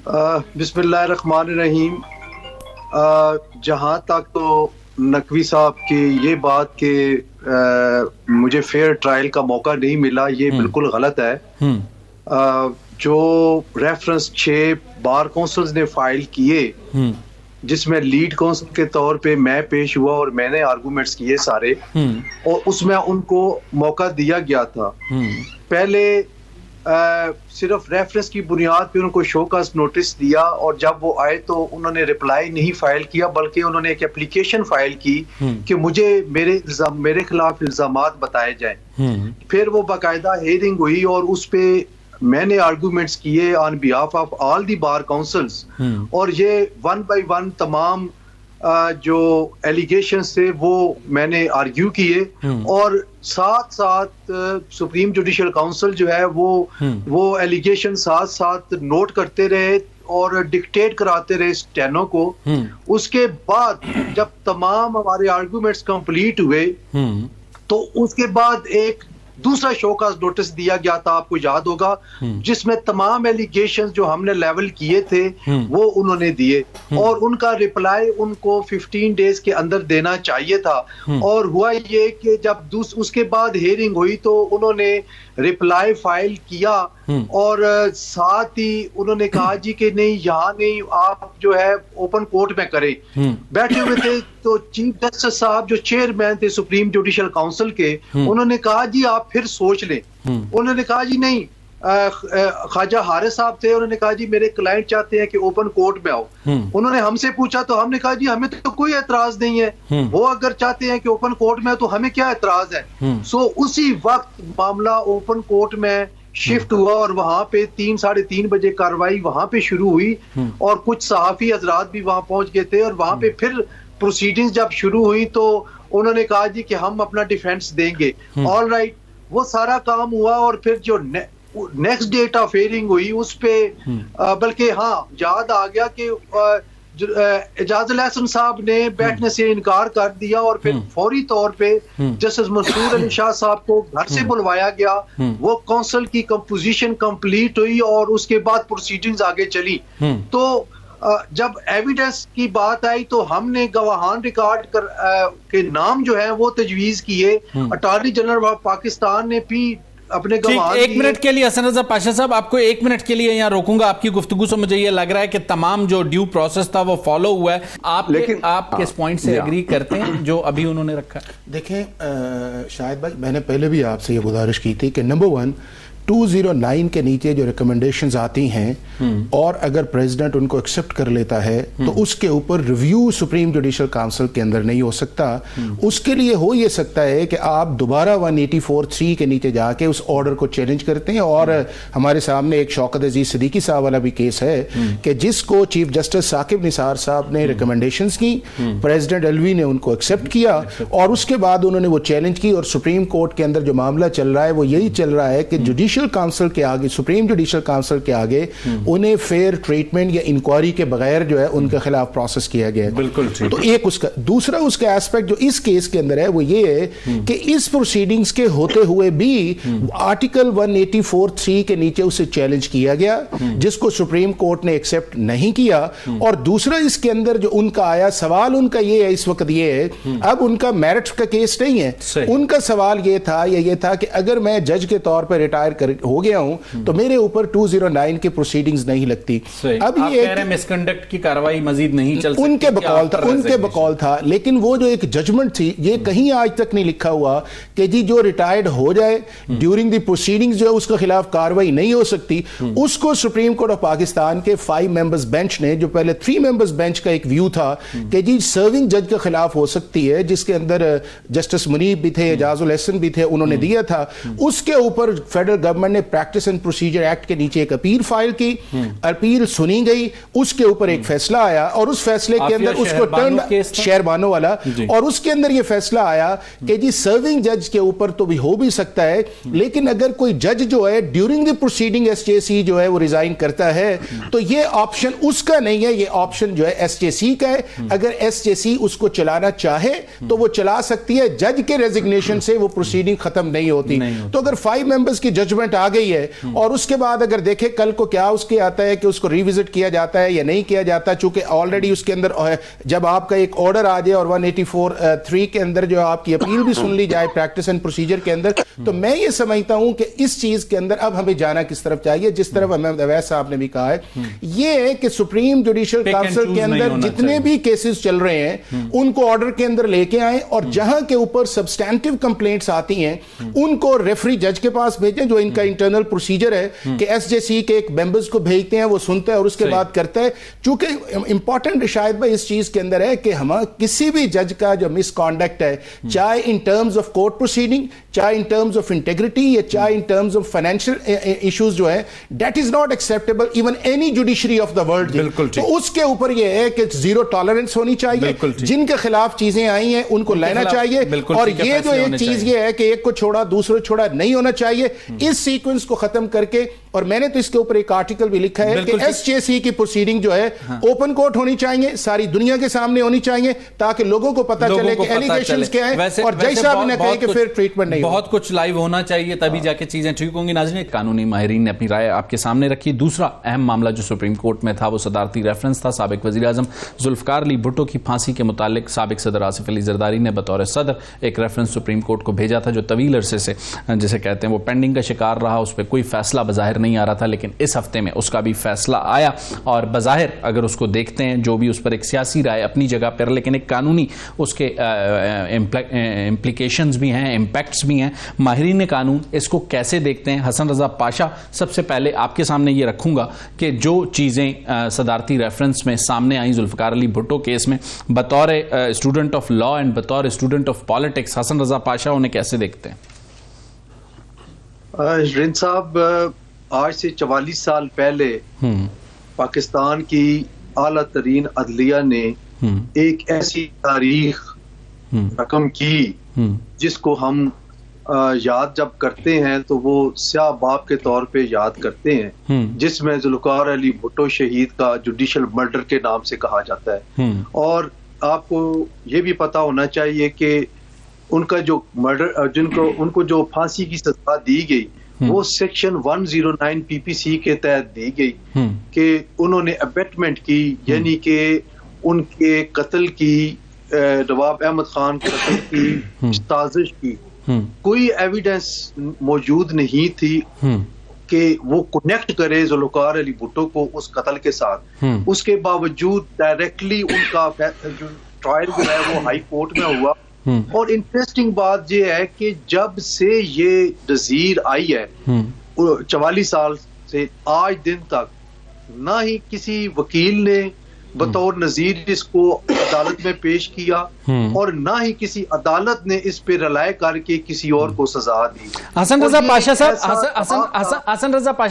بسم اللہ الرحمن الرحیم. جہاں تک تو نقوی صاحب کی یہ بات کہ مجھے فیئر ٹرائل کا موقع نہیں ملا، یہ بالکل غلط ہے. جو ریفرنس 6 بار کونسلز نے فائل کیے جس میں لیڈ کونسل کے طور پہ میں پیش ہوا اور میں نے آرگومنٹس کیے سارے، اور اس میں ان کو موقع دیا گیا تھا. پہلے صرف ریفرنس کی بنیاد پہ ان کو شو کاز نوٹس دیا، اور جب وہ آئے تو انہوں نے رپلائی نہیں فائل کیا بلکہ انہوں نے ایک اپلیکیشن فائل کی کہ مجھے میرے خلاف الزامات بتائے جائیں. پھر وہ باقاعدہ ہیئرنگ ہوئی اور اس پہ میں نے آرگومنٹس کیے on behalf of all the bar councils, اور یہ 1 بائی 1 تمام جو ایلیگیشنز تھے وہ میں نے آرگیو کیے، اور ساتھ ساتھ سپریم جوڈیشل کاؤنسل جو ہے وہ ایلیگیشن ساتھ ساتھ نوٹ کرتے رہے اور ڈکٹیٹ کراتے رہے اسٹینو کو. اس کے بعد جب تمام ہمارے آرگومنٹس کمپلیٹ ہوئے تو اس کے بعد ایک دوسرا شو کاز نوٹس دیا گیا تھا، آپ کو یاد ہوگا، جس میں تمام ایلیگیشنز جو ہم نے لیول کیے تھے وہ انہوں نے دیے، اور ان کا رپلائی ان کو 15 ڈیز کے اندر دینا چاہیے تھا. اور ہوا یہ کہ جب اس کے بعد ہیئرنگ ہوئی تو انہوں نے رپلائی فائل کیا، اور ساتھ ہی انہوں نے کہا جی کہ نہیں یہاں نہیں، آپ جو ہے اوپن کورٹ میں کریں. بیٹھے ہوئے تھے تو چیف جسٹس صاحب جو چیئرمین تھے سپریم جوڈیشل کاؤنسل کے، انہوں نے کہا جی آپ پھر سوچ لیں. انہوں نے کہا جی نہیں، خواجہ حارث صاحب تھے، انہوں نے کہا جی میرے کلائنٹ چاہتے ہیں کہ اوپن کورٹ میں آؤ. انہوں نے ہم سے پوچھا تو ہم نے کہا جی ہمیں تو کوئی اعتراض نہیں ہے، وہ اگر چاہتے ہیں کہ اوپن کورٹ میں تو ہمیں کیا اعتراض ہے. سو اسی وقت معاملہ اوپن کورٹ میں شفٹ ہوا، اور وہاں پہ 3-3:30 بجے کاروائی وہاں پہ شروع ہوئی، اور کچھ صحافی حضرات بھی وہاں پہنچ گئے تھے. اور وہاں پہ پھر پروسیڈنگز جب شروع ہوئی تو انہوں نے کہا جی کہ ہم اپنا ڈیفینس دیں گے. آل رائٹ، وہ سارا کام ہوا، اور پھر جو نیکسٹ ڈیٹ آف ہیئرنگ ہوئی اس پہ بلکہ ہاں یاد آ گیا کہ اعجاز الحسن صاحب نے بیٹھنے سے انکار کر دیا، اور پھر فوری طور پہ جسٹس منصور علی شاہ صاحب کو گھر سے بلوایا گیا. وہ کونسل کی کمپوزیشن کمپلیٹ ہوئی اور اس کے بعد پروسیڈنگز آگے چلی. تو جب ایویڈنس کی بات آئی تو ہم نے گواہان ریکارڈ کے نام جو ہیں وہ تجویز کیے. اٹارنی جنرل آف پاکستان نے بھی اپنے گواہان. ایک منٹ کے لیے حسن رضا پاشا صاحب، آپ کو 1 منٹ کے لیے یہاں روکوں گا. آپ کی گفتگو سے مجھے یہ لگ رہا ہے کہ تمام جو ڈیو پروسیس تھا وہ فالو ہوا ہے. آپ کس پوائنٹ سے ایگری کرتے ہیں جو ابھی انہوں نے رکھا؟ دیکھیں شاہد بھائی، میں نے پہلے بھی آپ سے یہ گزارش کی تھی کہ نمبر 1 209 کے نیچے جو ریکمنڈیشنز آتی ہیں اور اگر پریزیڈنٹ ان کو ایکسپٹ کر لیتا ہے تو اس کے اوپر ریویو سپریم جوڈیشل کاؤنسل کے اندر نہیں ہو سکتا. اس کے لیے ہو یہ سکتا ہے کہ آپ دوبارہ 184(3) کے نیچے جا کے اس آرڈر کو چیلنج کرتے ہیں. اور ہمارے سامنے ایک شوکت عزیز صدیقی صاحب والا بھی کیس ہے کہ جس کو چیف جسٹس ثاقب نثار صاحب نے ریکمنڈیشنز کی، پریزیڈنٹ الوی نے ان کو ایکسپٹ کیا، اور اس کے بعد انہوں نے وہ چیلنج کی. اور سپریم کورٹ کے اندر جو معاملہ چل رہا ہے وہ یہی چل رہا ہے کہ جوڈیشل کاؤنسل کے آگے، سپریم جوڈیشل کاؤنسل کے آگے انہیں فیئر ٹریٹمنٹ یا انکوائری کے بغیر جو ہے ان کے خلاف پروسیس کیا گیا ہے. بالکل. تو ایک اس کا دوسرا اس کا ایسپیکٹ جو اس کیس کے اندر ہے وہ یہ ہے کہ اس پروسیڈنگز کے ہوتے ہوئے بھی آرٹیکل 184(3) کے نیچے اسے چیلنج کیا گیا جس کو سپریم کورٹ نے ایکسپٹ نہیں کیا. اور دوسرا اس کے اندر جو ان کا آیا سوال، ان کا یہ ہے اس وقت یہ ہے، اب ان کا میرٹ کا کیس نہیں ہے. ان کا سوال یہ تھا یہ تھا کہ اگر میں جج کے طور پر ریٹائر ہو گیا ہوں تو میرے اوپر 209 کے پروسیڈنگز نہیں لگتی. اب یہ مس کنڈکٹ کی کاروائی مزید نہیں چل سکتی، ان کے بقول تھا. لیکن وہ جو ایک ججمنٹ تھی، یہ کہیں آج تک نہیں لکھا ہوا کہ جی جو ریٹائرڈ ہو جائے ڈیورنگ دی پروسیڈنگز جو ہے اس کے خلاف کاروائی نہیں ہو سکتی. اس کو سپریم کورٹ آف پاکستان کے 5 ممبرز بینچ نے، جو پہلے 3 ممبرز بینچ کا ایک ویو تھا کہ جی سرونگ جج کے خلاف ہو سکتی ہے، جس کے اندر جسٹس منیب بھی تھے، اعجاز الحسن بھی تھے، انہوں نے دیا تھا. اس کے اوپر فیڈرل گورنمنٹ نے پریکٹس اینڈ پروسیجر ایکٹ کے نیچے ایک اپیل فائل کی. اپیل سنی گئی، اس کے اوپر ایک فیصلہ آیا، اور اس فیصلے کے اندر اس کو شہر بانو والا، اور اس کے اندر یہ فیصلہ آیا کہ جی سرونگ جج کے اوپر تو بھی ہو بھی سکتا ہے، لیکن اگر کوئی جج جو ہے during the proceeding S J C جو ہے وہ ریزائن کرتا ہے تو یہ آپشن اس کا نہیں ہے، یہ آپشن جو ہے ایس جے سی کا ہے. اگر ایس جے سی اس کو چلانا چاہے تو وہ چلا سکتی ہے، جج کے ریزگنیشن سے وہ پروسیڈنگ ختم نہیں ہوتی. تو اگر 5 ممبرز کی ججمنٹ ججمنٹ آ گئی ہے اور اس کے بعد اگر دیکھیں کل کو کیا اس کے آتا ہے کہ اس کو ریوزٹ کیا جاتا ہے یا نہیں کیا جاتا, چونکہ آلریڈی اس کے اندر جب آپ کا ایک آرڈر آ جائے اور 184(3) کے اندر جو آپ کی اپیل بھی سن لی جائے پریکٹس اینڈ پروسیجر کے اندر, تو میں یہ سمجھتا ہوں کہ اس چیز کے اندر اب ہمیں جانا کس طرف چاہیے, جس طرف محمد اویس صاحب نے بھی کہا ہے, یہ ہے کہ سپریم جوڈیشل کونسل کے اندر جتنے بھی کیسز چل رہے ہیں ان کو آرڈر کے اندر لے کے آئیں, اور جہاں کے اوپر سبسٹینٹیو کمپلینٹس آتی ہیں ان کو ریفری جج کے پاس بھیجیں, جو ان کا انٹرنل پروسیجر ہے کہ ایس جے سی کے ایک ممبرز کو بھیجتے ہیں, وہ سنتا ہے اور اس کے بعد کرتا ہے. چونکہ امپورٹنٹ شاید بھائی اس چیز کے اندر ہے کہ ہم کسی بھی جج کا جو مس کانڈکٹ ہے, چاہے in terms of court proceeding, چاہے ان ٹرمز آف انٹیگریٹی, یا چاہے in terms of financial issues جو ہے, that is not acceptable even any judiciary of the world. تو اس کے اوپر یہ ہے کہ زیرو ٹالرنس ہونی چاہیے, جن کے خلاف چیزیں آئی ہیں ان کو لینا چاہیے, اور یہ جو ایک چیز یہ ہے کہ ایک کو چھوڑا دوسرے چھوڑا نہیں ہونا چاہیے. اس سیکوینس کو ختم کر کے, اور میں نے تو اس کے اوپر ایک آرٹیکل بھی لکھا ہے کہ ایس جے سی کی پروسیڈنگ جو ہے اوپن کورٹ ہونی چاہیے, ساری دنیا کے سامنے ہونی چاہیے, تاکہ لوگوں کو پتہ چلے کہ ایلیگیشنز کیا ہیں, اور جج صاحب نے کہا کہ پھر ٹریٹمنٹ نہیں. بہت کچھ لائیو ہونا چاہیے تبھی جا کے چیزیں ٹھیک ہوں گی. ناظرین, قانونی ماہرین نے اپنی رائے آپ کے سامنے رکھی. دوسرا اہم معاملہ جو سپریم کورٹ میں تھا وہ صدارتی ریفرنس تھا. سابق وزیر اعظم ذوالفقار علی بھٹو کی پھانسی کے متعلق سابق صدر آصف علی زرداری نے بطور صدر ایک ریفرنس سپریم کورٹ کو بھیجا تھا, جو طویل عرصے سے جسے کہتے ہیں وہ پینڈنگ کا شکار رہا. اس پہ کوئی فیصلہ بظاہر نہیں آ رہا تھا, لیکن اس ہفتے میں اس کا بھی فیصلہ آیا, اور بظاہر اگر اس کو دیکھتے ہیں جو بھی اس پر ایک سیاسی رائے اپنی جگہ پر, لیکن ایک قانونی اس کے امپلیکیشنز بھی ہیں, امپیکٹس بھی ہیں. ماہرین قانون اس کو کیسے دیکھتے ہیں؟ حسن رضا پاشا, سب سے پہلے آپ کے سامنے یہ رکھوں گا کہ جو چیزیں صدارتی ریفرنس میں سامنے آئیں ذوالفقار علی بھٹو کیس میں, بطور اسٹوڈنٹ آف لا اینڈ بطور اسٹوڈنٹ آف پالیٹکس, حسن رضا پاشا انہیں کیسے دیکھتے ہیں؟ رند صاحب, آج سے 44 سال پہلے پاکستان کی اعلیٰ ترین عدلیہ نے ایک ایسی تاریخ رقم کی جس کو ہم یاد جب کرتے ہیں تو وہ سیاہ باب کے طور پہ یاد کرتے ہیں, جس میں ذوالفقار علی بھٹو شہید کا جوڈیشل مرڈر کے نام سے کہا جاتا ہے. اور آپ کو یہ بھی پتا ہونا چاہیے کہ ان کا جو مرڈر ان کو جو پھانسی کی سزا دی گئی وہ سیکشن 109 پی پی سی کے تحت دی گئی کہ انہوں نے ابیٹمنٹ کی, یعنی کہ ان کے قتل کی, نواب احمد خان قتل کی سازش کی. کوئی ایویڈنس موجود نہیں تھی کہ وہ کنیکٹ کرے ذوالفقار علی بھٹو کو اس قتل کے ساتھ. اس کے باوجود ڈائریکٹلی ان کا ٹرائل جو ہے وہ ہائی کورٹ میں ہوا. اور انٹرسٹنگ بات یہ ہے کہ جب سے یہ نظیر آئی ہے 44 سال سے آج دن تک نہ ہی کسی وکیل نے بطور نظیر اس کو عدالت میں پیش کیا, اور نہ ہی کسی عدالت نے اس پہ رلائے کر کے کسی اور کو سزا دی. حسن رضا پاشا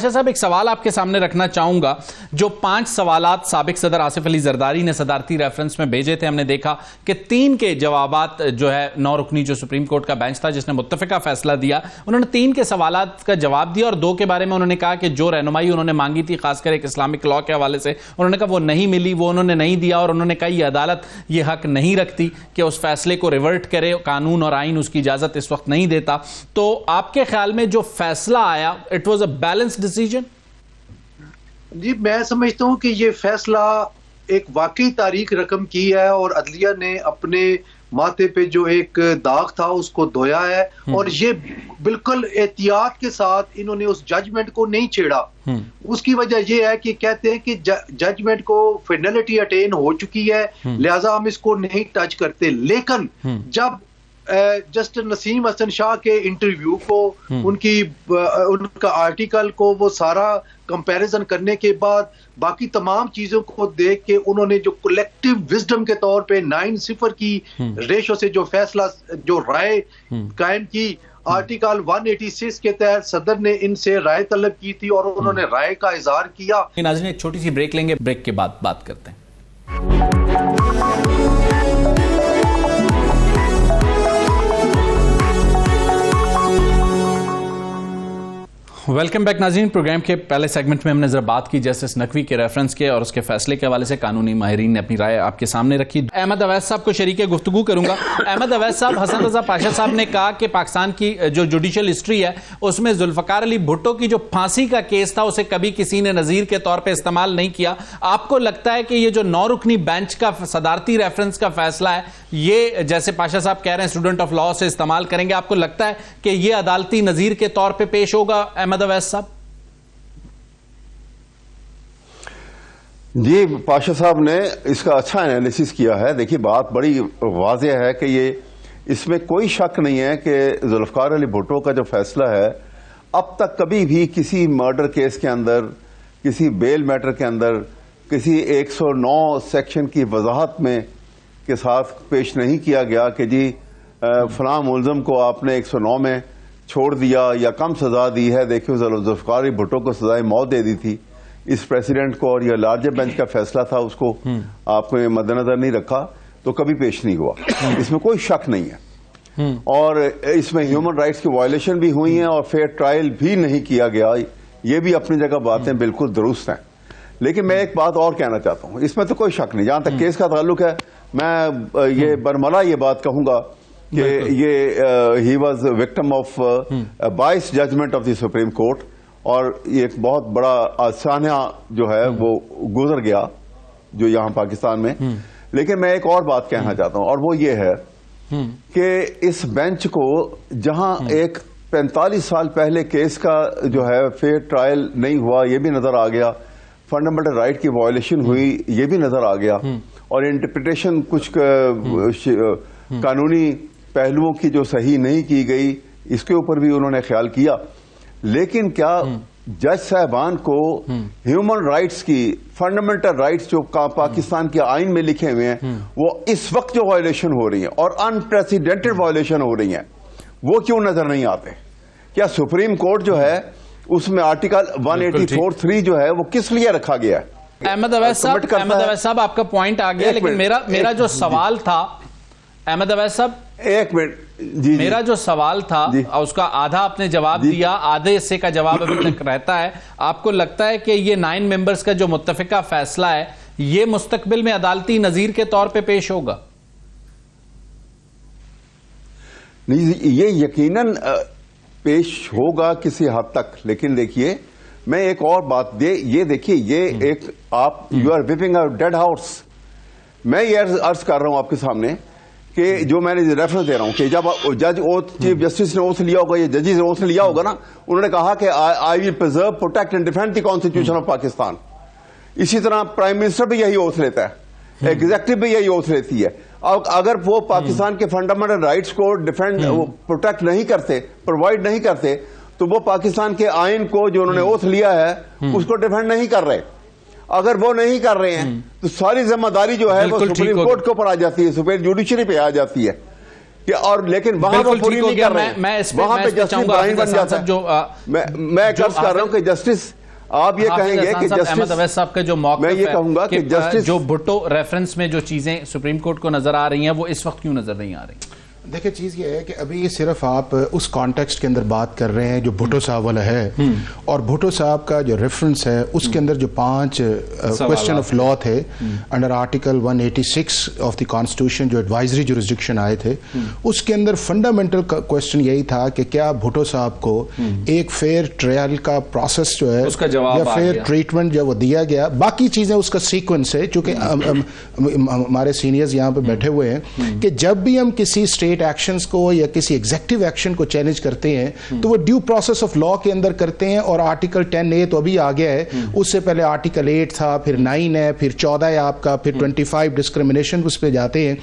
صاحب, ایک سوال آپ کے سامنے رکھنا چاہوں گا. جو 5 سوالات سابق صدر آصف علی زرداری نے صدارتی ریفرنس میں بھیجے تھے, ہم نے دیکھا کہ 3 کے جوابات جو ہے 9 رکنی جو سپریم کورٹ کا بینچ تھا جس نے متفقہ فیصلہ دیا, انہوں نے 3 کے سوالات کا جواب دیا, اور 2 کے بارے میں انہوں نے کہا کہ جو رہنمائی انہوں نے مانگی تھی خاص کر ایک اسلامک لا کے حوالے سے, انہوں نے کہا وہ نہیں ملی, وہ انہوں نے نہیں دیا, اور انہوں نے کہا یہ عدالت یہ حق نہیں رکھتی کہ اس فیصلے کو ریورٹ کرے, قانون اور آئین اس کی اجازت اس وقت نہیں دیتا. تو آپ کے خیال میں جو فیصلہ آیا it was a balance decision? جی, میں سمجھتا ہوں کہ یہ فیصلہ ایک واقعی تاریخ رقم کی ہے, اور عدلیہ نے اپنے ماتھے پہ جو ایک داغ تھا اس کو دھویا ہے, اور یہ بالکل احتیاط کے ساتھ انہوں نے اس ججمنٹ کو نہیں چھیڑا. اس کی وجہ یہ ہے کہ کہتے ہیں کہ ججمنٹ کو فائنلٹی اٹین ہو چکی ہے, لہٰذا ہم اس کو نہیں ٹچ کرتے. لیکن جب جسٹس نسیم حسن شاہ کے انٹرویو کو, ان کا آرٹیکل کو, وہ سارا کمپیریزن کرنے کے بعد باقی تمام چیزوں کو دیکھ کے انہوں نے جو کلیکٹیو وزڈم کے طور پہ 9-0 کی ریشو سے جو فیصلہ, جو رائے قائم کی, آرٹیکل 186 کے تحت صدر نے ان سے رائے طلب کی تھی اور انہوں نے رائے کا اظہار کیا. ناظرین, ایک چھوٹی سی بریک لیں گے, بریک کے بعد بات کرتے ہیں. ویلکم بیک ناظرین. پروگرام کے پہلے سیگمنٹ میں ہم نے ذرا بات کی جسٹس نقوی کے ریفرنس کے اور اس کے فیصلے کے حوالے سے. قانونی ماہرین نے اپنی رائے آپ کے سامنے رکھی. احمد اویس صاحب کو شریک گفتگو کروں گا. احمد اویس صاحب, حسن رضا پاشا صاحب نے کہا کہ پاکستان کی جو جوڈیشل ہسٹری ہے اس میں ذوالفقار علی بھٹو کی جو پھانسی کا کیس تھا اسے کبھی کسی نے نظیر کے طور پہ استعمال نہیں کیا. آپ کو لگتا ہے کہ یہ جو 9 رکنی بینچ کا صدارتی ریفرنس کا فیصلہ ہے یہ جیسے پاشا صاحب کہہ رہے ہیں اسٹوڈنٹ آف لاء سے استعمال کریں گے, آپ کو لگتا ہے کہ یہ عدالتی نظیر کے طور پہ پیش ہوگا احمد اویس صاحب؟ جی, پاشا صاحب نے اس کا اچھا انالیسس کیا ہے. دیکھیے بات بڑی واضح ہے کہ اس میں کوئی شک نہیں ہے کہ ذوالفقار علی بھٹو کا جو فیصلہ ہے اب تک کبھی بھی کسی مرڈر کیس کے اندر, کسی بیل میٹر کے اندر, کسی 109 سیکشن کی وضاحت میں کے ساتھ پیش نہیں کیا گیا کہ جی فلاں ملزم کو آپ نے 109 میں چھوڑ دیا یا کم سزا دی ہے. دیکھیے ذوالفقار علی بھٹو کو سزائے موت دے دی تھی اس پریسیڈنٹ کو, اور یہ لارجر بینچ کا فیصلہ تھا, اس کو آپ نے مد نظر نہیں رکھا تو کبھی پیش نہیں ہوا. اس میں کوئی شک نہیں ہے. اور اس میں ہیومن رائٹس کی وائلیشن بھی ہوئی ہیں اور فیئر ٹرائل بھی نہیں کیا گیا. یہ بھی اپنی جگہ باتیں بالکل درست ہیں. لیکن میں ایک بات اور کہنا چاہتا ہوں, اس میں تو کوئی شک نہیں. جہاں تک کیس کا تعلق ہے میں یہ برملا یہ بات کہوں گا کہ یہ he was victim of bias judgment of the supreme court, اور ایک بہت بڑا سانحہ جو ہے وہ گزر گیا جو یہاں پاکستان میں. لیکن میں ایک اور بات کہنا چاہتا ہوں, اور وہ یہ ہے کہ اس بینچ کو جہاں ایک 45 سال پہلے کیس کا جو ہے فیئر ٹرائل نہیں ہوا یہ بھی نظر آ گیا, فنڈامنٹل رائٹ کی وائلیشن ہوئی یہ بھی نظر آ گیا, اور انٹرپریٹیشن کچھ قانونی پہلوؤں کی جو صحیح نہیں کی گئی اس کے اوپر بھی انہوں نے خیال کیا. لیکن کیا جج صاحبان کو ہیومن رائٹس کی, فنڈامنٹل رائٹس جو پاکستان کے آئین میں لکھے ہوئے ہیں وہ اس وقت جو وائلیشن ہو رہی ہیں اور انپریسیڈنٹڈ وائلیشن ہو رہی ہیں وہ کیوں نظر نہیں آتے؟ کیا سپریم کورٹ جو ہے اس میں آرٹیکل 184(3) جو ہے وہ کس لیے رکھا گیا ہے؟ احمد اویس صاحب آپ کا پوائنٹ آ گیا, لیکن میرا جو سوال تھا احمد اویس صاحب, ایک منٹ, جی میرا جو سوال تھا اس کا آدھا آپ نے جواب دیا, آدھے حصے کا جواب ابھی تک رہتا ہے. آپ کو لگتا ہے کہ یہ 9 ممبرز کا جو متفقہ فیصلہ ہے یہ مستقبل میں عدالتی نظیر کے طور پہ پیش ہوگا؟ یہ یقیناً پیش ہوگا کسی حد تک. لیکن دیکھیے میں ایک اور بات یہ دیکھیے یہ ایک آپ you are whipping a dead horse. میں یہ عرض کر رہا ہوں آپ کے سامنے کہ جو میں نے ریفرنس دے رہا ہوں کہ جب جج چیف جسٹس نے اوتھ لیا ہوگا یا ججز نے اوتھ لیا ہوگا نا, انہوں نے کہا کہ I will preserve, protect and defend the constitution of Pakistan. اسی طرح پرائم منسٹر بھی یہی اوتھ لیتا ہے, ایگزیکٹو بھی یہی اوتھ لیتی ہے. اگر وہ پاکستان کے فنڈامنٹل رائٹس کو ڈیفینڈ پروٹیکٹ نہیں کرتے, پرووائڈ نہیں کرتے, تو وہ پاکستان کے آئین کو جو انہوں نے اوتھ لیا ہے اس کو ڈیفینڈ نہیں کر رہے. اگر وہ نہیں کر رہے ہیں تو ساری ذمہ داری جو ہے وہ سپریم کورٹ کے اوپر آ جاتی ہے, سپریم جوڈیشری پہ آ جاتی ہے. اور لیکن وہاں وہ پوری نہیں کر رہے ہیں, وہاں پہ جسٹس برائن بن جاتا ہے. میں عرض کر رہا ہوں کہ جسٹس آپ یہ کہیں گے کہ جسٹس احمد اویس صاحب کا جو موقف میں یہ کہوں گا کہ جسٹس جو بھٹو ریفرنس میں جو چیزیں سپریم کورٹ کو نظر آ رہی ہیں وہ اس وقت کیوں نظر نہیں آ رہی؟ دیکھیں چیز یہ ہے کہ ابھی صرف آپ اس کانٹیکسٹ کے اندر بات کر رہے ہیں جو بھٹو صاحب والا ہے, اور بھٹو صاحب کا جو ریفرنس ہے اس کے اندر جو 5 کوسچن آف لا تھے under article 186 of the constitution جو ایڈوائزری جورسڈکشن آئے تھے, اس کے اندر فنڈامنٹل کوسچن یہی تھا کہ کیا بھٹو صاحب کو ایک فیئر ٹرائل کا پروسیس جو ہے یا فیئر ٹریٹمنٹ جو وہ دیا گیا. باقی چیزیں اس کا سیکوینس ہے, چونکہ ہمارے سینئرز یہاں پہ بیٹھے ہوئے ہیں کہ جب بھی ہم کسی اسٹیٹ ایکشنز کو یا کسی ایگزیکٹو ایکشن کو چیلنج کرتے ہیں تو وہ ڈیو پروسیس آف لا کے اندر کرتے ہیں, اور آرٹیکل 10A تو ابھی آ گیا ہے, اس سے پہلے آرٹیکل 8 تھا, پھر 9 ہے, پھر 14 ہے آپ کا, پھر 25 ڈسکریمنیشن اس پہ جاتے ہیں.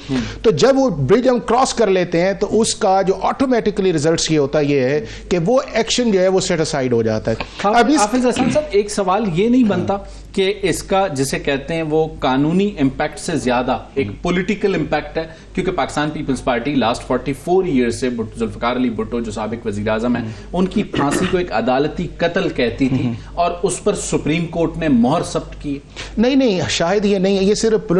تو جب وہ برج ہم کراس کر لیتے ہیں تو اس کا جو آٹومیٹکلی ریزلٹس یہ ہوتا ہے کہ وہ ایکشن جو ہے وہ سیٹ اسائڈ ہو جاتا ہے. حافظ احسان صاحب ایک سوال یہ نہیں بنتا کہ اس کا جسے کہتے ہیں وہ قانونی امپیکٹ سے زیادہ ایک پولیٹیکل امپیکٹ ہے، کیونکہ Pakistan Peoples Party last 44 year سے ذوالفقار علی بھٹو جو سابق وزیر اعظم ہیں ان کی پھانسی کو ایک عدالتی قتل کہتی تھی اور اس پر سپریم کورٹ نے مہر ثبت کی؟ نہیں شاید یہ نہیں ہے، یہ صرف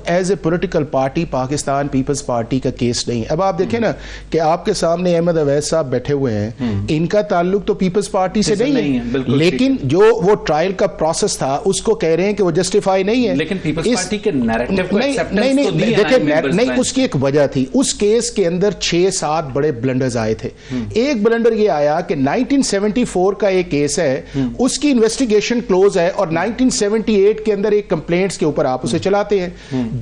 as a political party Pakistan Peoples Party کا کیس نہیں ہے. اب آپ دیکھیں نا کہ آپ کے سامنے احمد اویس صاحب بیٹھے ہوئے ہیں، ان کا تعلق تو پیپلز پارٹی سے نہیں ہے، لیکن جو وہ ٹرائل کا پروسیس تھا اس کو کہہ رہے ہیں کہ وہ جسٹیفائی نہیں ہے. لیکن پیپلز پارٹی کے نیریٹو کو نہیں اس کی ایک وجہ تھی. اس کیس کے اندر 6-7 بڑے بلنڈرز آئے تھے. ایک بلنڈر یہ آیا کہ 1974 کا ایک کیس ہے، اس کی انویسٹیگیشن کلوز ہے اور 1978 کے اندر ایک کمپلینٹس کے اوپر آپ اسے چلاتے ہیں.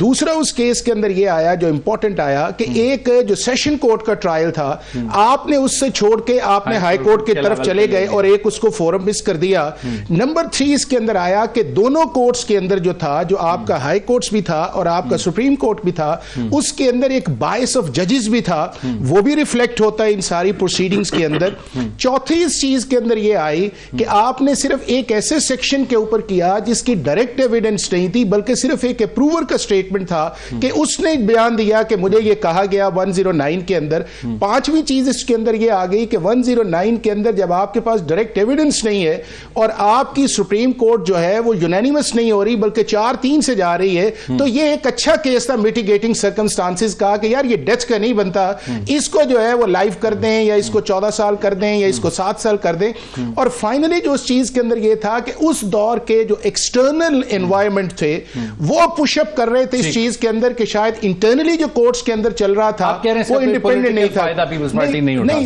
دوسرا اس کیس کے اندر یہ آیا جو امپورٹنٹ آیا کہ ایک جو سیشن کورٹ کا ٹرائل تھا آپ نے اس سے چھوڑ کے آپ نے ہائی کورٹ کی طرف چلے گئے اور ایک اس کو فورم مس کر دیا. نمبر 3 اس کے اندر آیا کہ دونوں کورٹس کے اندر جو تھا، جو آپ کا ہائی کورٹس بھی تھا اور آپ کا سپریم کورٹ بھی تھا، اس کے اندر ایک بائس آف ججز بھی تھا، وہ بھی ریفلیکٹ ہوتا ہے ان ساری پروسیڈنگز کے اندر. چوتھی اس چیز کے اندر یہ آئی کہ آپ نے صرف ایک ایسے سیکشن کے اوپر کیا جس کی ڈائریکٹ ایویڈنس نہیں تھی، بلکہ صرف ایک اپروور کا سٹیٹمنٹ تھا کہ اس نے بیان دیا کہ مجھے یہ کہا گیا 109 کے اندر. پانچویں چیز اس کے اندر یہ آ گئی کہ 109 کے اندر جب آپ کے پاس ڈائریکٹ ایویڈنس نہیں ہے اور آپ کی سپریم کورٹ جو ہے وہ یونینیمس نہیں ہو رہی بلکہ 4-3 سے جا رہی ہے، تو یہ ایک اچھا کیس تھا میٹیگیٹنگ سرکمسٹانسز کا کہ یار یہ ڈیتھ کا نہیں بنتا، اس کو جو ہے وہ لائف کر دیں یا اس کو 14 سال کر دیں یا اس کو 7 سال کر دیں. اور فائنلی جو اس چیز کے اندر یہ تھا کہ اس دور کے جو ایکسٹرنل انوائرمنٹ تھے وہ پش اپ کر رہے تھے اس چیز کے اندر کہ شاید انٹرنلی جو کورٹس کے اندر چل رہا تھا وہ انڈیپینڈنٹ نہیں تھا.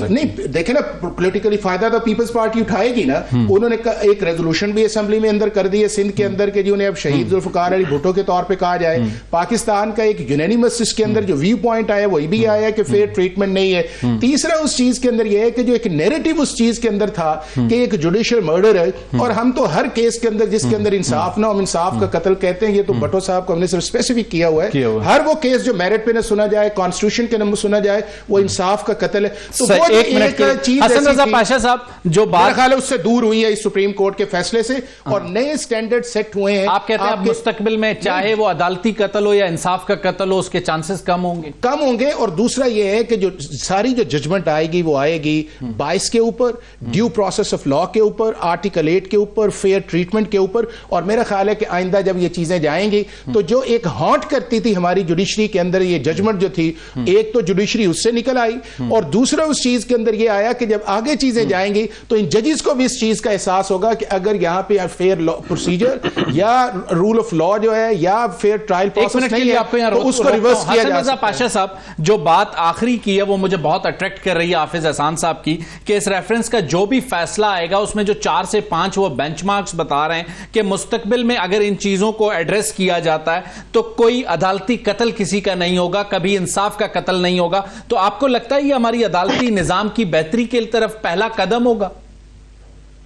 نہیں دیکھیں نا، پولیٹیکلی فائدہ تو پیپلز پارٹی اٹھائے گی نا. انہوں نے ایک ریزولوشن بھی اسمبلی میں اندر کر دی ہے سندھ کے اندر کہ انہیں اب شہید ذوالفقار علی بھٹو کے طور پہ کہا جائے. پاکستان کا ایک یونینیمس اس کے اندر جو ویو پوائنٹ آیا وہی بھی آیا کہ فیئر ٹریٹمنٹ نہیں ہے. تیسرا اس چیز کے اندر یہ ہے کہ جو ایک نیریٹو اس چیز کے اندر تھا کہ ایک جوڈیشل مرڈر ہے، اور ہم تو ہر کیس کے اندر جس کے اندر انصاف نہ ہو انصاف کا قتل کہتے ہیں. یہ تو بھٹو صاحب کو ہم نے صرف اسپیسیفک کیا ہوا ہے، ہر وہ کیس جو میرٹ پہ نہ سنا جائے، کانسٹیٹیوشن کے نمبر سنا جائے، وہ انصاف کا قتل ہے. تو وہ ایک چیز حسن رضا پاشا صاحب جو بات خیال ہے اس سے دور ہوئی ہے اس سپریم کورٹ کے فیصلے سے اور نئے سٹینڈرڈ سیٹ ہوئے ہیں. آپ کہتے ہیں اب مستقبل میں چاہے وہ عدالتی قتل ہو یا انصاف کا قتل ہو اس کے چانسز کم ہوں گے. اور دوسرا یہ ہے کہ جو ساری جو ججمنٹ آئے گی وہ آئے گی 22 کے اوپر، ڈیو پروسیس آف لا کے اوپر، آرٹیکل 8 کے اوپر، فیئر ٹریٹمنٹ کے اوپر. اور میرا خیال ہے کہ آئندہ جب یہ چیزیں جائیں گی تو جو ایک ہانٹ کرتی تھی ہماری جوڈیشری کے اندر یہ ججمنٹ جو تھی، ایک تو جوڈیشری اس سے نکل آئی اور دوسرا اس چیز کے اندر یہ آیا کہ جب آگے چیزیں جائیں گی تو ان ججز کو بھی اس چیز کا احساس ہوگا کہ اگر یہاں پہ فیئر پروسیجر یا رول آف لا جو ہے یا فیئر ٹرائل پروسیس نہیں ہے تو اس کو ریورس کیا جا سکتا ہے. پاشا صاحب جو بات آخری کی ہے وہ مجھے بہت اٹریکٹ کر رہی ہے حافظ احسان صاحب کی کہ اس ریفرنس کا جو بھی فیصلہ آئے گا اس میں جو 4 سے 5 وہ بینچ مارکس بتا رہے ہیں کہ مستقبل میں اگر ان چیزوں کو ایڈریس کیا جاتا ہے تو کوئی عدالتی قتل کسی کا نہیں ہوگا، کبھی انصاف کا قتل نہیں ہوگا. تو آپ کو لگتا ہے یہ ہماری عدالتی نظام کی بہتری کی طرف پہلا قدم ہوگا؟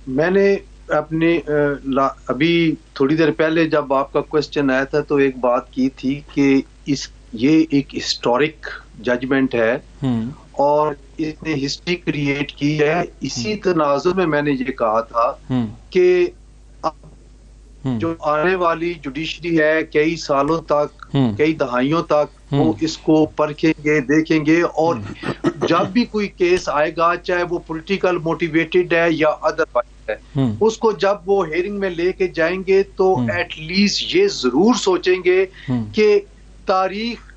میں نے اپنے ابھی تھوڑی دیر پہلے جب آپ کا کوسچن آیا تھا تو ایک بات کی تھی کہ یہ ایک ہسٹورک ججمنٹ ہے اور اس نے ہسٹری کریٹ کی ہے. اسی تناظر میں نے یہ کہا تھا کہ جو آنے والی جوڈیشری ہے کئی سالوں تک، کئی دہائیوں تک وہ اس کو پرکھیں گے، دیکھیں گے، اور جب بھی کوئی کیس آئے گا چاہے وہ پولیٹیکل موٹیویٹڈ ہے یا ادروائز ہے، اس کو جب وہ ہیئرنگ میں لے کے جائیں گے تو ایٹ لیسٹ یہ ضرور سوچیں گے کہ تاریخ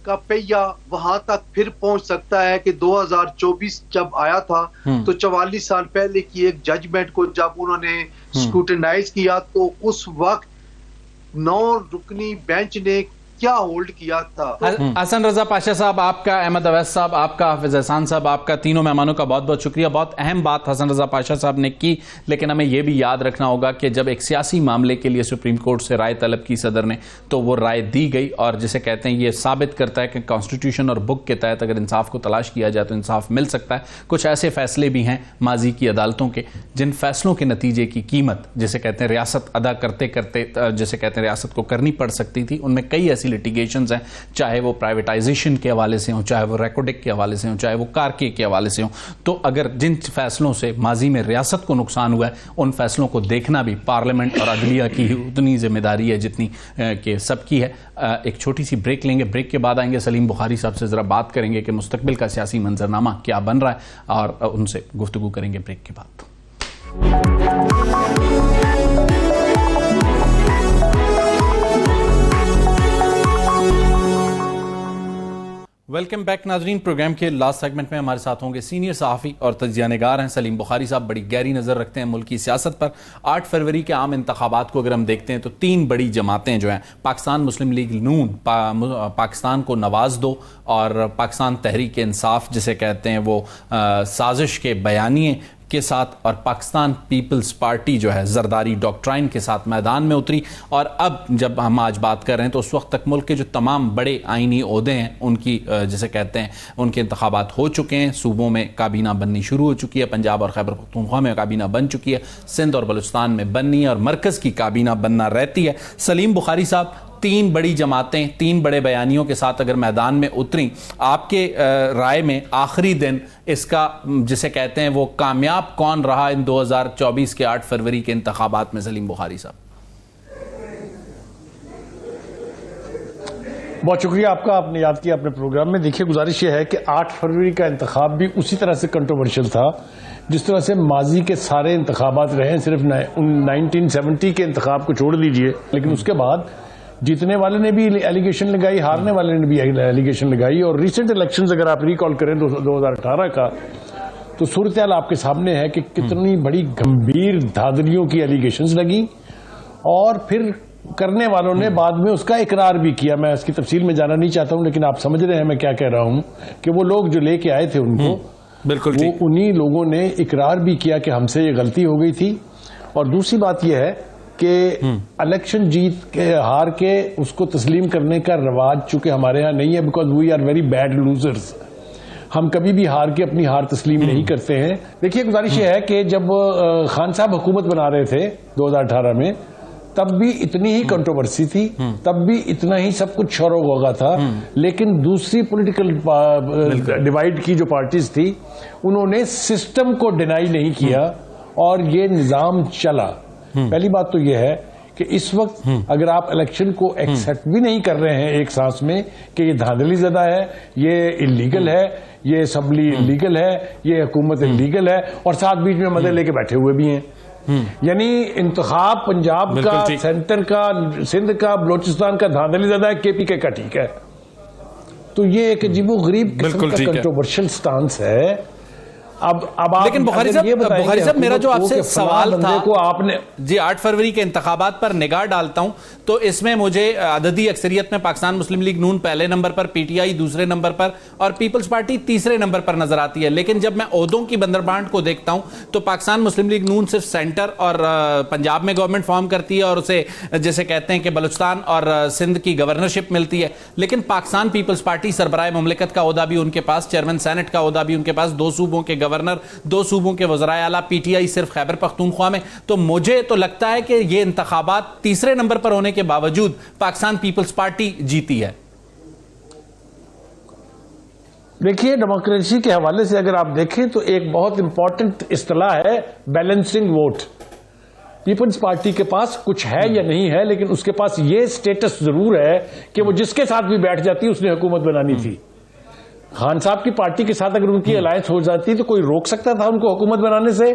کا پہیہ وہاں تک پھر پہنچ سکتا ہے کہ 2024 جب آیا تھا تو 44 سال پہلے کی ایک ججمنٹ کو جب انہوں نے سکروٹنائز کیا تو اس وقت 9 رکنی بینچ نے کیا ہولڈ کیا تھا. حسن رضا پاشا صاحب آپ کا، احمد اویس صاحب آپ کا، حافظ احسان صاحب آپ کا، تینوں مہمانوں کا بہت بہت شکریہ. بہت اہم بات حسن رضا پاشا صاحب نے کی، لیکن ہمیں یہ بھی یاد رکھنا ہوگا کہ جب ایک سیاسی معاملے کے لیے سپریم کورٹ سے رائے طلب کی صدر نے تو وہ رائے دی گئی، اور جسے کہتے ہیں یہ ثابت کرتا ہے کہ کانسٹیٹیوشن اور بک کے تحت اگر انصاف کو تلاش کیا جائے تو انصاف مل سکتا ہے. کچھ ایسے فیصلے بھی ہیں ماضی کی عدالتوں کے جن فیصلوں کے نتیجے کی قیمت جسے کہتے ہیں ریاست ادا کرتے کرتے جسے کہتے ہیں ریاست کو کرنی پڑ سکتی تھی، ان میں کئی ایسی ایسی لٹیگیشنز ہیں, چاہے وہ پرائیویٹائزیشن کے حوالے سے ہوں, چاہے وہ ریکوڈک کے حوالے سے ہوں, چاہے وہ کارکے کے حوالے سے ہوں, تو اگر جن فیصلوں سے ماضی میں ریاست کو نقصان ہوا ہے ان فیصلوں کو دیکھنا بھی پارلیمنٹ اور عدلیہ کی اتنی ذمہ داری ہے جتنی کہ سب کی ہے. ایک چھوٹی سی بریک لیں گے, بریک کے بعد آئیں گے سلیم بخاری صاحب سے ذرا بات کریں گے کہ مستقبل کا سیاسی منظرنامہ کیا بن رہا ہے, اور ان سے گفتگو کریں گے بریک کے بعد. ویلکم بیک ناظرین. پروگرام کے لاسٹ سیگمنٹ میں ہمارے ساتھ ہوں گے سینئر صحافی اور تجزیہ نگار ہیں سلیم بخاری صاحب. بڑی گہری نظر رکھتے ہیں ملکی سیاست پر. 8 فروری کے عام انتخابات کو اگر ہم دیکھتے ہیں تو 3 بڑی جماعتیں جو ہیں, پاکستان مسلم لیگ نون, پاکستان کو نواز دو, اور پاکستان تحریک انصاف جسے کہتے ہیں وہ سازش کے بیانیے کے ساتھ, اور پاکستان پیپلز پارٹی جو ہے زرداری ڈاکٹرائن کے ساتھ میدان میں اتری. اور اب جب ہم آج بات کر رہے ہیں تو اس وقت تک ملک کے جو تمام بڑے آئینی عہدے ہیں ان کی جسے کہتے ہیں ان کے انتخابات ہو چکے ہیں. صوبوں میں کابینہ بننی شروع ہو چکی ہے, پنجاب اور خیبر پختونخوا میں کابینہ بن چکی ہے, سندھ اور بلوچستان میں بننی ہے, اور مرکز کی کابینہ بننا رہتی ہے. سلیم بخاری صاحب, 3 بڑی جماعتیں 3 بڑے بیانیوں کے ساتھ اگر میدان میں اتریں, آپ کے رائے میں آخری دن اس کا جسے کہتے ہیں وہ کامیاب کون رہا ان 2024 کے 8 فروری کے انتخابات میں؟ سلیم بخاری صاحب. بہت شکریہ آپ کا, آپ نے یاد کیا اپنے پروگرام میں. دیکھیے گزارش یہ ہے کہ 8 فروری کا انتخاب بھی اسی طرح سے کنٹروورشل تھا جس طرح سے ماضی کے سارے انتخابات رہے. صرف 1970 کے انتخاب کو چھوڑ دیجئے, لیکن اس کے بعد جیتنے والے نے بھی ایلیگیشن لگائی, ہارنے والے نے بھی ایلیگیشن لگائی. اور ریسنٹ الیکشنز اگر آپ ریکال کریں 2018 کا, تو صورتحال آپ کے سامنے ہے کہ کتنی بڑی گمبھیر دھاندلیوں کی ایلیگیشنز لگی, اور پھر کرنے والوں نے بعد میں اس کا اقرار بھی کیا. میں اس کی تفصیل میں جانا نہیں چاہتا ہوں, لیکن آپ سمجھ رہے ہیں میں کیا کہہ رہا ہوں, کہ وہ لوگ جو لے کے آئے تھے ان کو, بالکل وہ انہی لوگوں نے اقرار بھی کیا کہ ہم سے یہ غلطی ہو گئی تھی. اور دوسری بات یہ ہے کہ الیکشن جیت کے ہار کے اس کو تسلیم کرنے کا رواج چونکہ ہمارے ہاں نہیں ہے, because we are very bad losers. ہم کبھی بھی ہار کے اپنی ہار تسلیم نہیں کرتے ہیں. دیکھیے گزارش یہ ہے کہ جب خان صاحب حکومت بنا رہے تھے 2018 میں, تب بھی اتنی ہی کنٹروورسی تھی, تب بھی اتنا ہی سب کچھ شور و غوغا تھا. لیکن دوسری پولیٹیکل ڈیوائیڈ کی جو پارٹیز تھی, انہوں نے سسٹم کو ڈینائی نہیں کیا اور یہ نظام چلا. پہلی بات تو یہ ہے کہ اس وقت اگر آپ الیکشن کو ایکسپٹ بھی نہیں کر رہے ہیں ایک سانس میں کہ یہ دھاندلی زدہ ہے, یہ انلیگل ہے, یہ اسمبلی انلیگل ہے, یہ حکومت انلیگل ہے, اور ساتھ بیچ میں مدد لے کے بیٹھے ہوئے بھی ہیں. یعنی انتخاب پنجاب کا, سینٹر کا, سندھ کا, بلوچستان کا دھاندلی زدہ ہے, کے پی کے کا ٹھیک ہے. تو یہ ایک عجیب و غریب قسم کا کنٹروورشل سٹانس ہے. اب لیکن بخاری صاحب میرا جو آپ سے سوال تھا کو آپ نے جی 8 فروری کے انتخابات پر نگاہ ڈالتا ہوں تو اس میں مجھے عددی اکثریت میں پاکستان مسلم لیگ نون پہلے number per, P T I دوسرے نمبر پر, اور پیپلز پارٹی تیسرے نمبر پر نظر آتی ہے. لیکن جب میں عہدوں کی بندربانٹ کو دیکھتا ہوں تو پاکستان مسلم لیگ نون صرف سینٹر اور پنجاب میں گورنمنٹ فارم کرتی ہے, اور اسے جیسے کہتے ہیں کہ بلوچستان اور سندھ کی گورنرشپ ملتی ہے. لیکن پاکستان پیپلز پارٹی سربراہ مملکت کا عہدہ بھی ان کے پاس, چیئرمین سینٹ کا عہدہ بھی ان کے پاس, 2 صوبوں کے گورنر, 2 صوبوں کے وزرائے اعلیٰ, پی ٹی آئی صرف خیبر پختونخوا میں. تو مجھے تو لگتا ہے کہ یہ انتخابات تیسرے نمبر پر ہونے کے باوجود پاکستان پیپلز پارٹی جیتی ہے. دیکھیے ڈیموکریسی کے حوالے سے اگر آپ دیکھیں تو ایک بہت امپورٹنٹ اصطلاح ہے بیلنسنگ ووٹ. پیپلز پارٹی کے پاس کچھ ہے یا نہیں ہے, لیکن اس کے پاس یہ سٹیٹس ضرور ہے کہ وہ جس کے ساتھ بھی بیٹھ جاتی اس نے حکومت بنانی تھی. خان صاحب کی پارٹی کے ساتھ اگر ان کی الائنس ہو جاتی تو کوئی روک سکتا تھا ان کو حکومت بنانے سے؟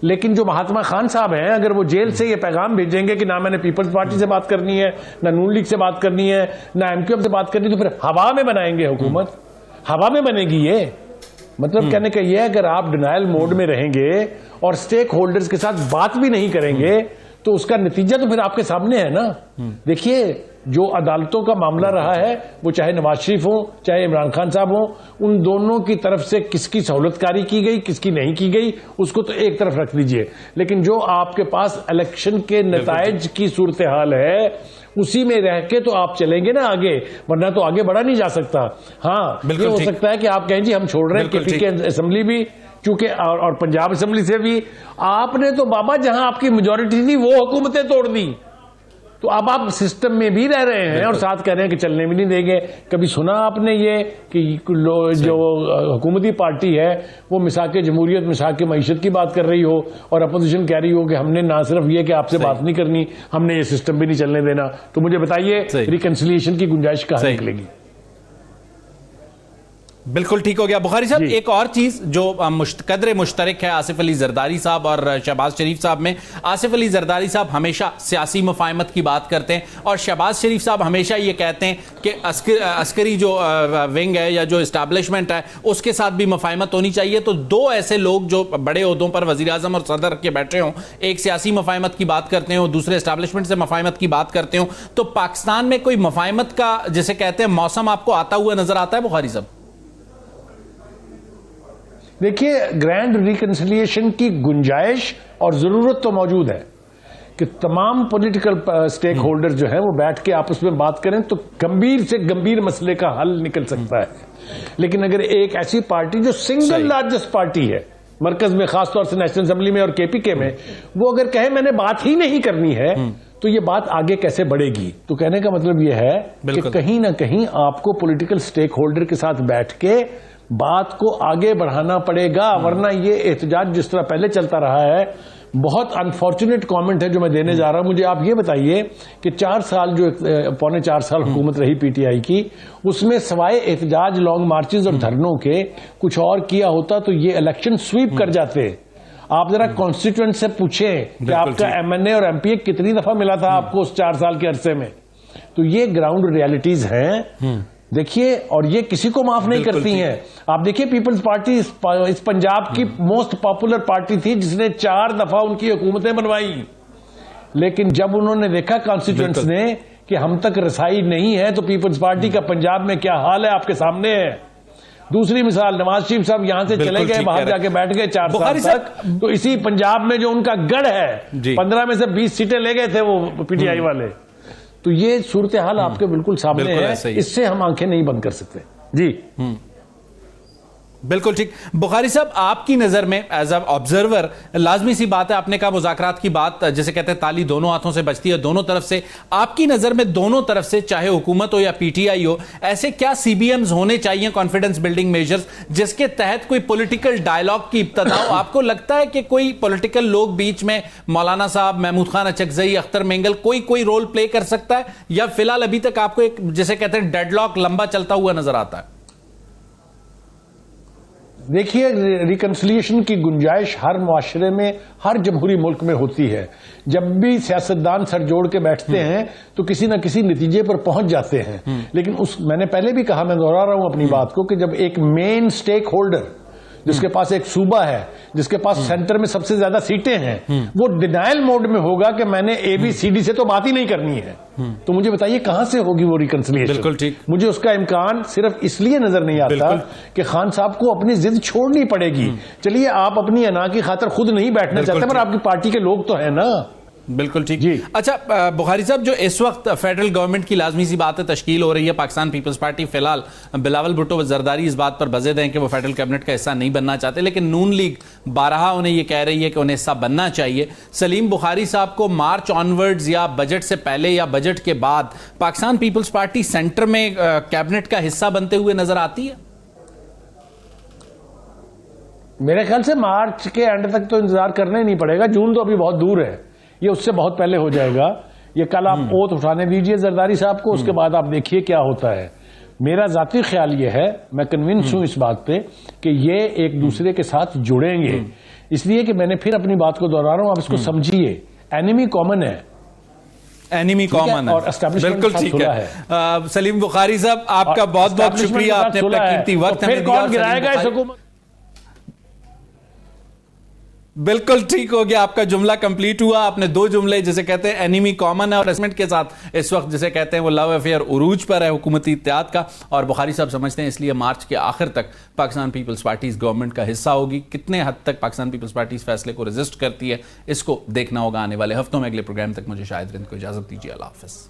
لیکن جو مہاتما خان صاحب ہیں, اگر وہ جیل سے یہ پیغام بھیجیں گے کہ نہ میں نے پیپلز پارٹی سے بات کرنی ہے, نہ نون لیگ سے بات کرنی ہے, نہ ایم کیو ایم سے بات کرنی, تو پھر ہوا میں بنائیں گے حکومت, ہوا میں بنے گی. یہ مطلب کہنے کا یہ ہے اگر آپ ڈینائل موڈ میں رہیں گے اور سٹیک ہولڈرز کے ساتھ بات بھی نہیں کریں گے تو اس کا نتیجہ تو پھر آپ کے سامنے ہے نا. دیکھیے جو عدالتوں کا معاملہ رہا ہے, وہ چاہے نواز شریف ہوں چاہے عمران خان صاحب ہوں, ان دونوں کی طرف سے کس کی سہولت کاری کی گئی کس کی نہیں کی گئی اس کو تو ایک طرف رکھ دیجئے. لیکن جو آپ کے پاس الیکشن کے نتائج کی صورتحال ہے اسی میں رہ کے تو آپ چلیں گے نا آگے, ورنہ تو آگے بڑھا نہیں جا سکتا. ہاں یہ ہو سکتا ہے کہ آپ کہیں جی ہم چھوڑ رہے ہیں کے پی کے اسمبلی بھی, چونکہ اور پنجاب اسمبلی سے بھی. آپ نے تو بابا جہاں آپ کی میجورٹی تھی وہ حکومتیں توڑ دی. تو اب آپ سسٹم میں بھی رہ رہے ہیں اور ساتھ کہہ رہے ہیں کہ چلنے بھی نہیں دیں گے. کبھی سنا آپ نے یہ کہ جو حکومتی پارٹی ہے وہ مساق جمہوریت مساق معیشت کی بات کر رہی ہو اور اپوزیشن کہہ رہی ہو کہ ہم نے نہ صرف یہ کہ آپ سے بات نہیں کرنی, ہم نے یہ سسٹم بھی نہیں چلنے دینا. تو مجھے بتائیے ریکنسیلیشن کی گنجائش کہاں نکلے گی؟ بالکل ٹھیک ہو گیا. بخاری صاحب ایک اور چیز جو قدر مشترک ہے آصف علی زرداری صاحب اور شہباز شریف صاحب میں, آصف علی زرداری صاحب ہمیشہ سیاسی مفاہمت کی بات کرتے ہیں اور شہباز شریف صاحب ہمیشہ یہ کہتے ہیں کہ عسکری جو ونگ ہے یا جو اسٹیبلشمنٹ ہے اس کے ساتھ بھی مفاہمت ہونی چاہیے. تو دو ایسے لوگ جو بڑے عہدوں پر وزیر اعظم اور صدر کے بیٹھے ہوں, ایک سیاسی مفاہمت کی بات کرتے ہوں, دوسرے اسٹیبلشمنٹ سے مفاہمت کی بات کرتے ہوں, تو پاکستان میں کوئی مفاہمت کا جسے کہتے ہیں موسم آپ کو آتا ہوا نظر آتا ہے بخاری صاحب؟ دیکھیے گرینڈ ریکنسیلیشن کی گنجائش اور ضرورت تو موجود ہے کہ تمام پولیٹیکل سٹیک ہولڈر جو ہیں وہ بیٹھ کے آپس میں بات کریں تو گمبھیر سے گمبھیر مسئلے کا حل نکل سکتا ہے. لیکن اگر ایک ایسی پارٹی جو سنگل لارجسٹ پارٹی ہے مرکز میں, خاص طور سے نیشنل اسمبلی میں اور کے پی کے میں, وہ اگر کہے میں نے بات ہی نہیں کرنی ہے تو یہ بات آگے کیسے بڑھے گی؟ تو کہنے کا مطلب یہ ہے کہ کہیں نہ کہیں آپ کو پولیٹیکل سٹیک ہولڈر کے ساتھ بیٹھ کے بات کو آگے بڑھانا پڑے گا, ورنہ یہ احتجاج جس طرح پہلے چلتا رہا ہے. بہت انفارچونیٹ کامنٹ ہے جو میں دینے جا رہا ہوں. مجھے آپ یہ بتائیے کہ 4 سال جو پونے 4 سال حکومت رہی پی ٹی آئی کی, اس میں سوائے احتجاج, لانگ مارچز اور دھرنوں کے کچھ اور کیا ہوتا تو یہ الیکشن سویپ کر جاتے. آپ ذرا کانسٹیٹوئنٹ سے پوچھیں کہ آپ کا ایم این اے اور ایم پی اے کتنی دفعہ ملا تھا آپ کو اس 4 سال کے عرصے میں. تو یہ گراؤنڈ ریالٹیز ہیں دیکھیے, اور یہ کسی کو معاف نہیں کرتی ہیں. آپ دیکھیے پیپلز پارٹی اس پنجاب کی موسٹ پاپولر پارٹی تھی جس نے 4 دفعہ ان کی حکومتیں بنوائی, لیکن جب انہوں نے دیکھا کانسٹیٹوئنٹس نے کہ ہم تک رسائی نہیں ہے تو پیپلز پارٹی کا پنجاب میں کیا حال ہے آپ کے سامنے ہے. دوسری مثال, نواز شریف صاحب یہاں سے چلے گئے, باہر جا کے بیٹھ گئے 4 سال تک, تو اسی پنجاب میں جو ان کا گڑھ ہے 15 میں سے 20 سیٹیں لے گئے تھے وہ پی ٹی آئی والے. تو یہ صورتحال آپ کے بالکل سامنے ہے, اس سے ہم آنکھیں نہیں بند کر سکتے. جی بالکل ٹھیک. بخاری صاحب آپ کی نظر میں ایز اے آبزرور لازمی سی بات ہے, آپ نے کہا مذاکرات کی بات جسے کہتے ہیں تالی دونوں ہاتھوں سے بجتی ہے دونوں طرف سے. آپ کی نظر میں دونوں طرف سے چاہے حکومت ہو یا پی ٹی آئی ہو, ایسے کیا سی بی ایمز ہونے چاہیے, کانفیڈنس بلڈنگ میجرز, جس کے تحت کوئی پولیٹیکل ڈائلاگ کی ابتدا ہو؟ آپ کو لگتا ہے کہ کوئی پولیٹیکل لوگ بیچ میں, مولانا صاحب, محمود خان اچکزئی, اختر مینگل, کوئی رول پلے کر سکتا ہے, یا فی الحال ابھی تک آپ کو ایک جسے کہتے ہیں ڈیڈ لاک لمبا چلتا ہوا نظر آتا ہے؟ دیکھیے ریکنسیلیشن کی گنجائش ہر معاشرے میں, ہر جمہوری ملک میں ہوتی ہے. جب بھی سیاستدان سر جوڑ کے بیٹھتے ہیں تو کسی نہ کسی نتیجے پر پہنچ جاتے ہیں. لیکن میں نے پہلے بھی کہا, میں دوہرا رہا ہوں اپنی بات کو, کہ جب ایک مین سٹیک ہولڈر جس کے پاس ایک صوبہ ہے, جس کے پاس سینٹر میں سب سے زیادہ سیٹیں ہیں, وہ ڈینائل موڈ میں ہوگا کہ میں نے اے بی سی ڈی سے تو بات ہی نہیں کرنی ہے, تو مجھے بتائیے کہاں سے ہوگی وہ ریکنسیلیشن؟ بالکل ٹھیک. مجھے اس کا امکان صرف اس لیے نظر نہیں آتا کہ خان صاحب کو اپنی ضد چھوڑنی پڑے گی. چلیے آپ اپنی انا کی خاطر خود نہیں بیٹھنا چاہتے, پر آپ کی پارٹی کے لوگ تو ہیں نا. بالکل ٹھیک. اچھا بخاری صاحب, جو اس وقت فیڈرل گورنمنٹ کی لازمی سی بات ہے تشکیل ہو رہی ہے, پاکستان پیپلز پارٹی فی الحال بلاول بھٹو و زرداری اس بات پر بزد ہیں کہ وہ فیڈرل کیبنٹ کا حصہ نہیں بننا چاہتے, لیکن نون لیگ بارہا انہیں یہ کہہ رہی ہے کہ انہیں حصہ بننا چاہیے. سلیم بخاری صاحب کو مارچ آنورڈز یا بجٹ سے پہلے یا بجٹ کے بعد پاکستان پیپلز پارٹی سینٹر میں کیبنٹ کا حصہ بنتے ہوئے نظر آتی ہے؟ میرے خیال سے مارچ کے اینڈ تک تو انتظار کرنا ہی نہیں پڑے گا, جون تو ابھی بہت دور ہے, یہ اس سے بہت پہلے ہو جائے گا. یہ کل آپ اوت اٹھانے دیجئے زرداری صاحب کو, اس کے بعد آپ دیکھیے کیا ہوتا ہے. میرا ذاتی خیال یہ ہے, میں کنونس ہوں اس بات پہ کہ یہ ایک دوسرے کے ساتھ جڑیں گے, اس لیے کہ میں نے پھر اپنی بات کو دوہرا رہا ہوں, آپ اس کو سمجھیے, اینیمی کامن ہے, اینیمی کامن ہے. بالکل ٹھیک ہے. سلیم بخاری صاحب آپ کا بہت بہت شکریہ, آپ نے اپنا قیمتی وقت ہمیں دیا. کون گرائے گا اس حکومت؟ بالکل ٹھیک ہو گیا, آپ کا جملہ کمپلیٹ ہوا. آپ نے 2 جملے جسے کہتے ہیں اینیمی کامن ہے اور اسمنٹ کے ساتھ اس وقت جسے کہتے ہیں وہ لو افیئر عروج پر ہے حکومتی اتحاد کا, اور بخاری صاحب سمجھتے ہیں اس لیے مارچ کے آخر تک پاکستان پیپلز پارٹی اس گورنمنٹ کا حصہ ہوگی. کتنے حد تک پاکستان پیپلز پارٹی اس فیصلے کو ریزسٹ کرتی ہے اس کو دیکھنا ہوگا آنے والے ہفتوں میں. اگلے پروگرام تک مجھے شاہد رند کو اجازت دیجیے. اللہ حافظ.